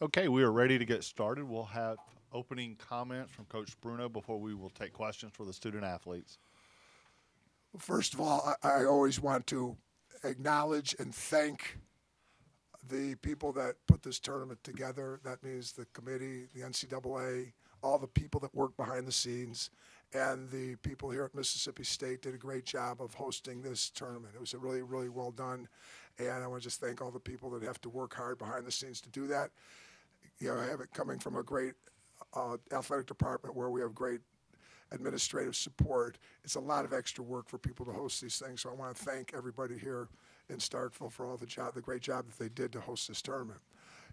Okay, we are ready to get started. We'll have opening comments from Coach Bruno before we will take questions for the student athletes. First of all, I always want to acknowledge and thank the people that put this tournament together. That means the committee, the NCAA, all the people that work behind the scenes, and the people here at Mississippi State did a great job of hosting this tournament. It was really, really well done, and I want to just thank all the people that have to work hard behind the scenes to do that. You know, I have it coming from a great athletic department where we have great administrative support. It's a lot of extra work for people to host these things, so I want to thank everybody here in Starkville for all the great job that they did to host this tournament.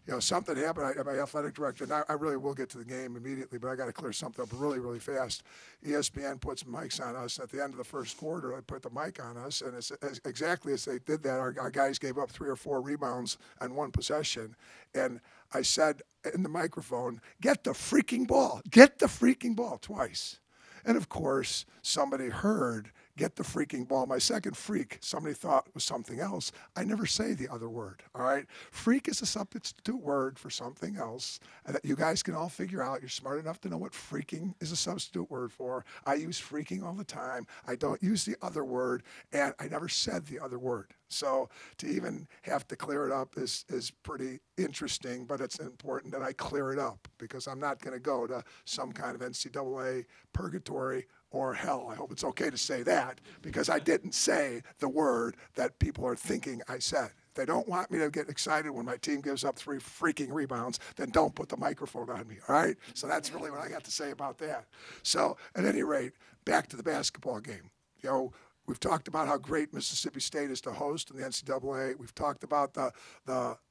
You know, something happened. My athletic director, and I really will get to the game immediately, but I got to clear something up really, really fast. ESPN puts mics on us at the end of the first quarter. They put the mic on us, and it's exactly as they did that. Our guys gave up 3 or 4 rebounds on one possession, and I said in the microphone, "Get the freaking ball! Get the freaking ball!" twice. And of course, somebody heard, "Get the freaking ball." My second freak, somebody thought was something else. I never say the other word, all right? Freak is a substitute word for something else and that you guys can all figure out. You're smart enough to know what freaking is a substitute word for. I use freaking all the time. I don't use the other word, and I never said the other word. So to even have to clear it up is pretty interesting, but it's important that I clear it up because I'm not going to go to some kind of NCAA purgatory or hell. I hope it's okay to say that because I didn't say the word that people are thinking I said. If they don't want me to get excited when my team gives up 3 freaking rebounds, then don't put the microphone on me, all right? So that's really what I got to say about that. So at any rate, back to the basketball game. You know, we've talked about how great Mississippi State is to host in the NCAA. We've talked about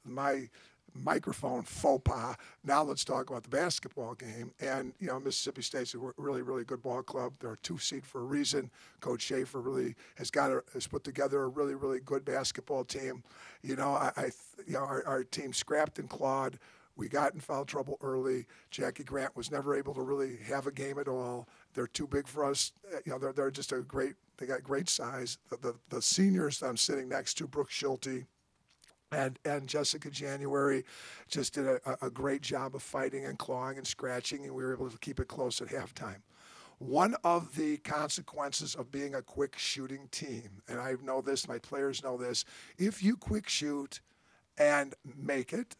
my microphone faux pas. Now let's talk about the basketball game. And, you know, Mississippi State's a really, really good ball club. They're a 2 seed for a reason. Coach Schaefer really has put together a really, really good basketball team. You know, our team scrapped and clawed. We got in foul trouble early. Jackie Grant was never able to really have a game at all. They're too big for us. You know, they're just they got great size. The seniors that I'm sitting next to, Brooke Schulte, and Jessica January just did a great job of fighting and clawing and scratching, and we were able to keep it close at halftime. One of the consequences of being a quick shooting team, and I know this, my players know this, if you quick shoot and make it,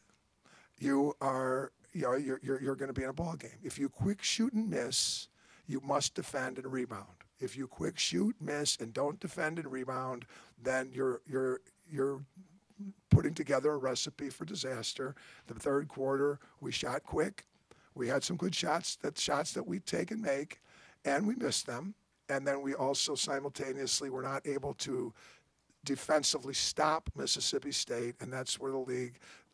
you're going to be in a ball game. If you quick shoot and miss, you must defend and rebound. If you quick shoot, miss, and don't defend and rebound, then you're putting together a recipe for disaster. The third quarter, we shot quick. We had some good shots that we take and make, and we missed them. And then we also simultaneously were not able to defensively stop Mississippi State, and that's where the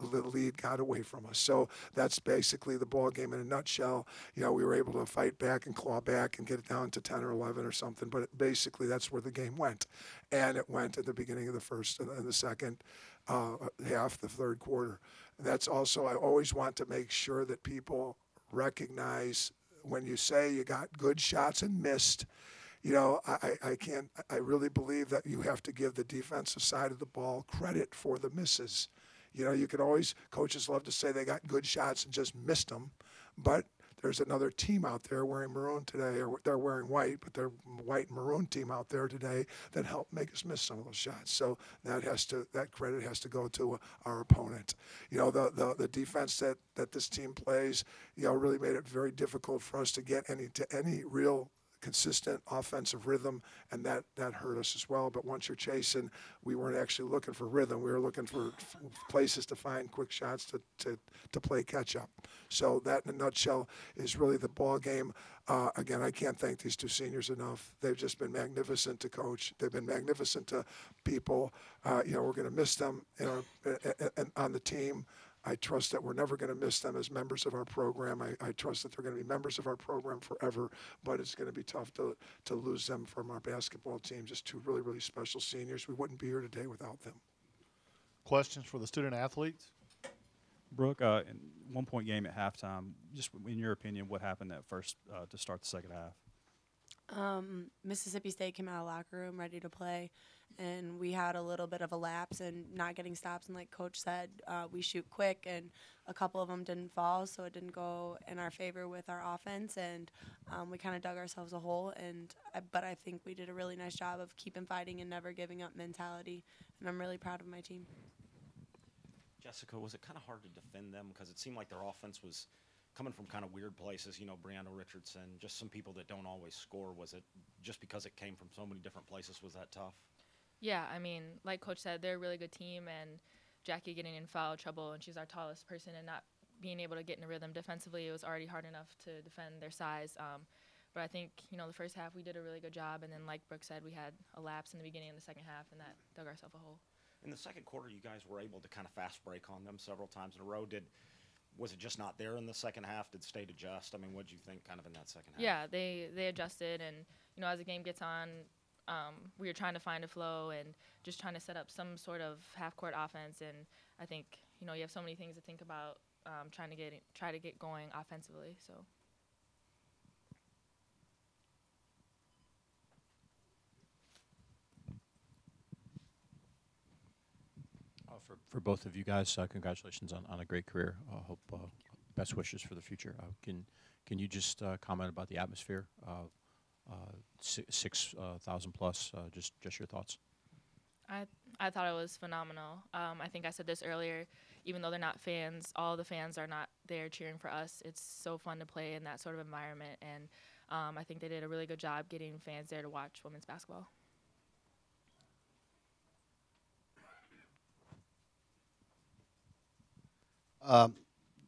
lead got away from us. So that's basically the ball game in a nutshell. You know, we were able to fight back and claw back and get it down to 10 or 11 or something, but basically that's where the game went. And it went at the beginning of the first and the second half, the third quarter. That's also, I always want to make sure that people recognize when you say you got good shots and missed, you know, I really believe that you have to give the defensive side of the ball credit for the misses. You know, you could always, coaches love to say they got good shots and just missed them, but there's another team out there wearing maroon today, or they're wearing white, but they're white and maroon team out there today that helped make us miss some of those shots. So that credit has to go to our opponent. You know, the defense that this team plays, you know, really made it very difficult for us to get any real consistent offensive rhythm, and that hurt us as well. But once you're chasing, we weren't actually looking for rhythm. We were looking for places to find quick shots to play catch up. So that, in a nutshell, is really the ball game. Again, I can't thank these 2 seniors enough. They've just been magnificent to coach. They've been magnificent to people. You know, we're going to miss them on the team. I trust that we're never going to miss them as members of our program. I trust that they're going to be members of our program forever, but it's going to be tough to lose them from our basketball team. Just 2 really, really special seniors. We wouldn't be here today without them. Questions for the student athletes? Brooke, in 1-point game at halftime, just in your opinion, what happened to start the second half? Mississippi State came out of the locker room ready to play, and we had a little bit of a lapse and not getting stops. And like Coach said, we shoot quick, and a couple of them didn't fall, so it didn't go in our favor with our offense, and we kind of dug ourselves a hole. But I think we did a really nice job of keeping fighting and never giving up mentality, and I'm really proud of my team. Jessica, was it kind of hard to defend them because it seemed like their offense was coming from kind of weird places, you know, Brianna Richardson, just some people that don't always score? Was it just because it came from so many different places, was that tough? Yeah, I mean, like Coach said, they're a really good team, and Jackie getting in foul trouble, and she's our tallest person, and not being able to get in a rhythm defensively, it was already hard enough to defend their size. But I think, you know, the first half we did a really good job, and then like Brooke said, we had a lapse in the beginning of the second half, and that dug ourselves a hole. In the second quarter, you guys were able to kind of fast break on them several times in a row. Was it just not there in the second half? Did State adjust? I mean, what did you think kind of in that second half? Yeah, they adjusted, and, you know, as the game gets on, we were trying to find a flow and just trying to set up some sort of half-court offense. And I think, you know, you have so many things to think about try to get going offensively. So. For both of you guys, congratulations on a great career. Hope best wishes for the future. Can you just comment about the atmosphere? 6,000 plus. Just your thoughts. I thought it was phenomenal. I think I said this earlier. Even though they're not fans, all the fans are not there cheering for us. It's so fun to play in that sort of environment, and I think they did a really good job getting fans there to watch women's basketball.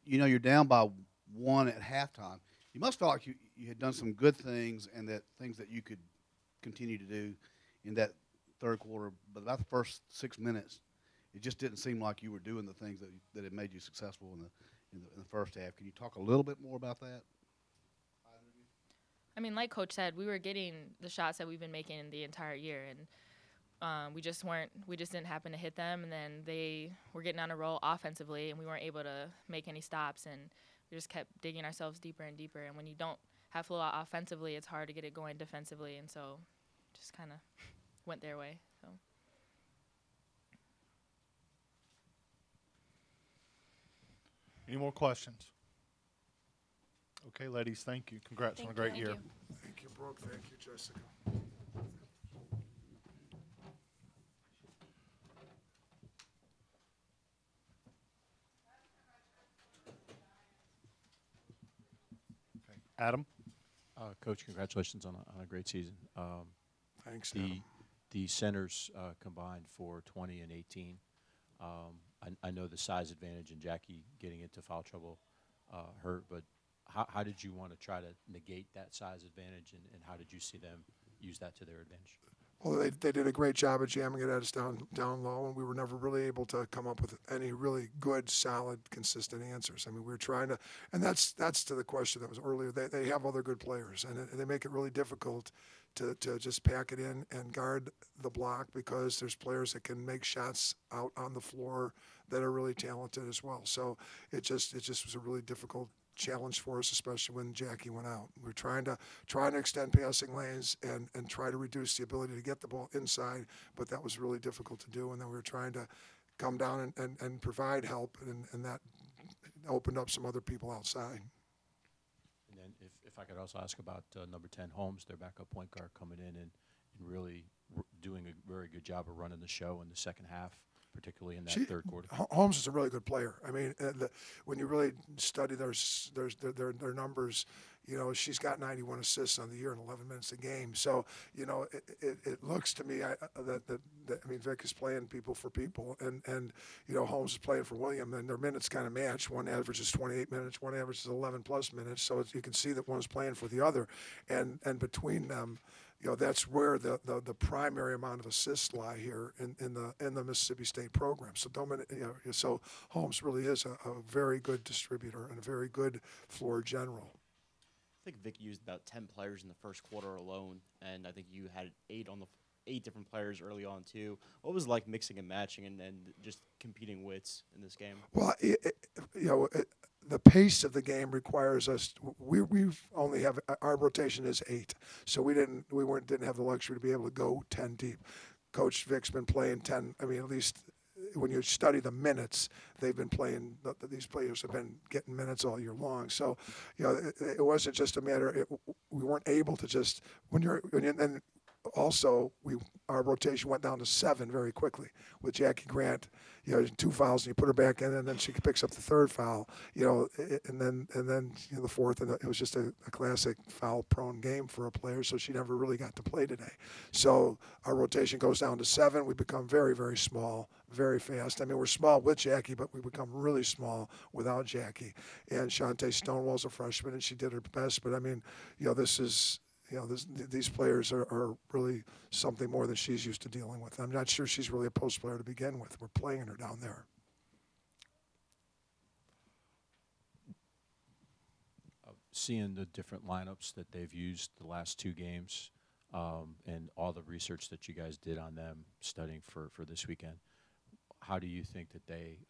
You know, you're down by 1 at halftime. You must feel like you had done some good things and that things that you could continue to do in that third quarter. But about the first 6 minutes, it just didn't seem like you were doing the things that had made you successful in the first half. Can you talk a little bit more about that? I mean, like Coach said, we were getting the shots that we've been making the entire year, and we just didn't happen to hit them, and then they were getting on a roll offensively, and we weren't able to make any stops, and we just kept digging ourselves deeper and deeper. And when you don't have flow out offensively, it's hard to get it going defensively, and so just kind of went their way. So. Any more questions? Okay, ladies, thank you. Congrats on a great year. Thank you, Brooke. Thank you, Jessica. Adam? Coach, congratulations on a great season. Thanks, Adam. The centers combined for 20 and 18. I know the size advantage and Jackie getting into foul trouble hurt, but how did you want to try to negate that size advantage, and how did you see them use that to their advantage? Well, they did a great job of jamming it at us down low, and we were never really able to come up with any really good, solid, consistent answers. I mean, we were trying to, and that's to the question that was earlier. They have other good players, and they make it really difficult to just pack it in and guard the block, because there's players that can make shots out on the floor that are really talented as well. So it just was a really difficult challenge for us, especially when Jackie went out. We're trying to extend passing lanes and try to reduce the ability to get the ball inside, but that was really difficult to do. And then we were trying to come down and provide help, and that opened up some other people outside. And then if I could also ask about number 10, Holmes, their backup point guard, coming in and really doing a very good job of running the show in the second half, particularly in that third quarter. Holmes is a really good player. I mean, when you really study their numbers, you know, she's got 91 assists on the year in 11 minutes a game. So, you know, it looks to me that I mean, Vic is playing people for people, and you know, Holmes is playing for William, and their minutes kind of match. One averages 28 minutes, one averages 11 plus minutes. So you can see that one's playing for the other, and between them, you know, that's where the primary amount of assists lie here in the Mississippi State program. So so Holmes really is a very good distributor and a very good floor general. I think Vic used about 10 players in the first quarter alone, and I think you had 8 different players early on too. What was it like mixing and matching and just competing wits in this game? Well, you know, the pace of the game requires us. We've only have our rotation is 8, so we didn't have the luxury to be able to go 10 deep. Coach Vic's been playing 10. I mean, at least when you study the minutes, they've been playing. These players have been getting minutes all year long. So, it wasn't just a matter. We weren't able to just and also our rotation went down to 7 very quickly with Jackie Grant. 2 fouls, and you put her back in, and then she picks up the 3rd foul. And then the 4th, and it was just a classic foul-prone game for a player. So she never really got to play today. So our rotation goes down to 7. We become very, very small, very fast. I mean, we're small with Jackie, but we become really small without Jackie. And Shantae Stonewall's a freshman, and she did her best. But I mean, this is. These players are really something more than she's used to dealing with. I'm not sure she's really a post player to begin with. We're playing her down there. Seeing the different lineups that they've used the last 2 games and all the research that you guys did on them studying for this weekend, how do you think that they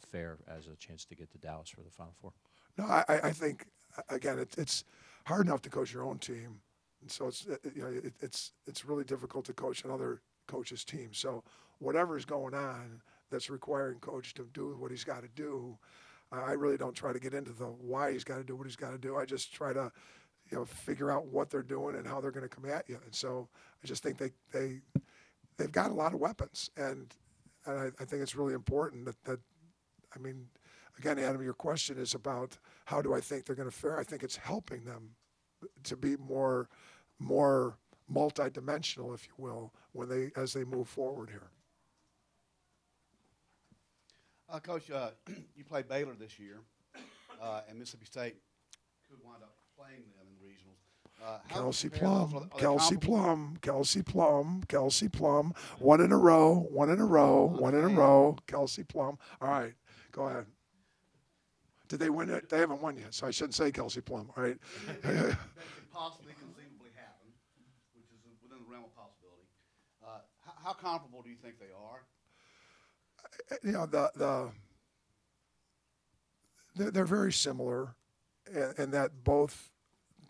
fare as a chance to get to Dallas for the Final Four? No, I think, again, it's hard enough to coach your own team. And so it's really difficult to coach another coach's team. So whatever's going on that's requiring coach to do what he's got to do, I really don't try to get into the why he's got to do what he's got to do. I just try to, figure out what they're doing and how they're going to come at you. And so I just think they've got a lot of weapons, and I think it's really important that I mean, again, Adam, your question is about how do I think they're going to fare. I think it's helping them to be more multidimensional, if you will, as they move forward here. Coach, you played Baylor this year, and Mississippi State could wind up playing them in the regionals. Kelsey Plum, one in a row, Kelsey Plum. All right, go ahead. Did they win it? They haven't won yet, so I shouldn't say Kelsey Plum, all right? That could possibly conceivably happen, which is within the realm of possibility. How comparable do you think they are? They're very similar, in that both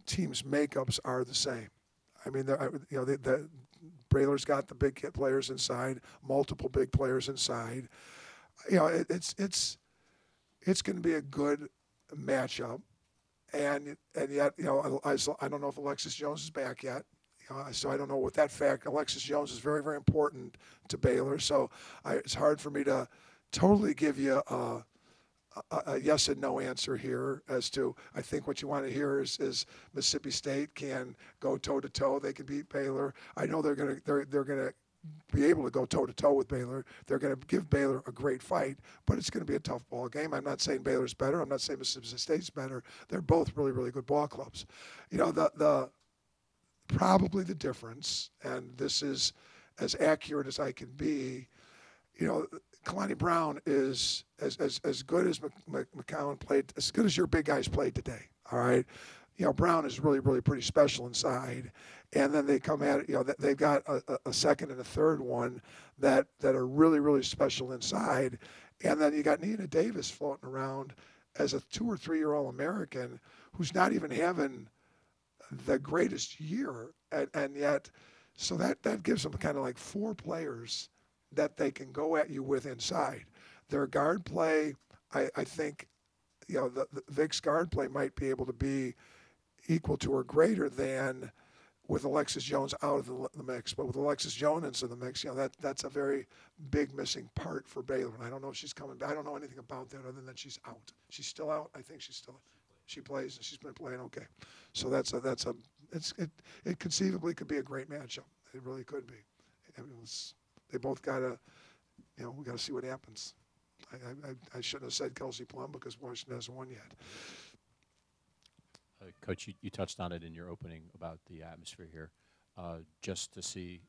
teams' makeups are the same. I mean, Baylor's got the big hit players inside, multiple big players inside. It's going to be a good matchup, and yet I don't know if Alexis Jones is back yet. So I don't know what that fact. Alexis Jones is very, very important to Baylor. So it's hard for me to totally give you a yes and no answer here as to. I think what you want to hear is Mississippi State can go toe to toe. They can beat Baylor. I know they're gonna be able to go toe to toe with Baylor. They're going to give Baylor a great fight, but it's going to be a tough ball game. I'm not saying Baylor's better. I'm not saying Mississippi State's better. They're both really, really good ball clubs. Probably the difference, and this is as accurate as I can be, Kalani Brown is as good as McCowan played, as good as your big guys played today, all right? Brown is really, really pretty special inside. And then they come at it, they've got a second and a third one that are really, really special inside. And then you got Nina Davis floating around as a 2 or 3 year All-American who's not even having the greatest year, and yet, so that gives them kind of like 4 players that they can go at you with inside. Their guard play, I think, the Vic's guard play might be able to be equal to or greater than with Alexis Jones out of the mix. But with Alexis Jones in the mix, that's a very big missing part for Baylor. And I don't know if she's coming back. I don't know anything about that other than that she's out. She's still out. I think she plays, and she's been playing okay. So it conceivably could be a great matchup. It really could be. They both got to, we got to see what happens. I shouldn't have said Kelsey Plum because Washington hasn't won yet. Coach, you touched on it in your opening about the atmosphere here. Just to see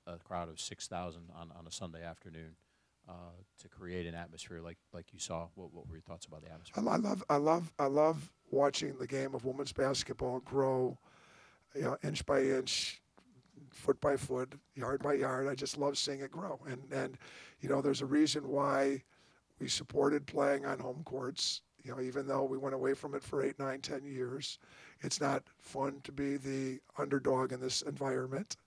a crowd of 6,000 on a Sunday afternoon to create an atmosphere like you saw. What were your thoughts about the atmosphere? I love watching the game of women's basketball grow, inch by inch, foot by foot, yard by yard. I just love seeing it grow. And there's a reason why we supported playing on home courts. You know, even though we went away from it for 8, 9, 10 years, it's not fun to be the underdog in this environment.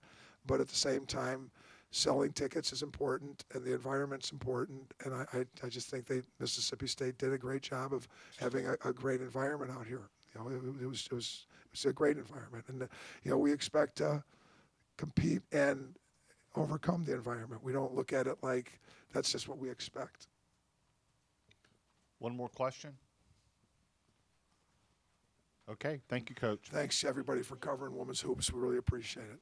But at the same time, selling tickets is important, and the environment's important. And I just think Mississippi State did a great job of having a great environment out here. You know, it was a great environment, and you know, we expect to compete and overcome the environment. We don't look at it like that's just what we expect. One more question? Okay, thank you, Coach. Thanks, everybody, for covering women's hoops. We really appreciate it.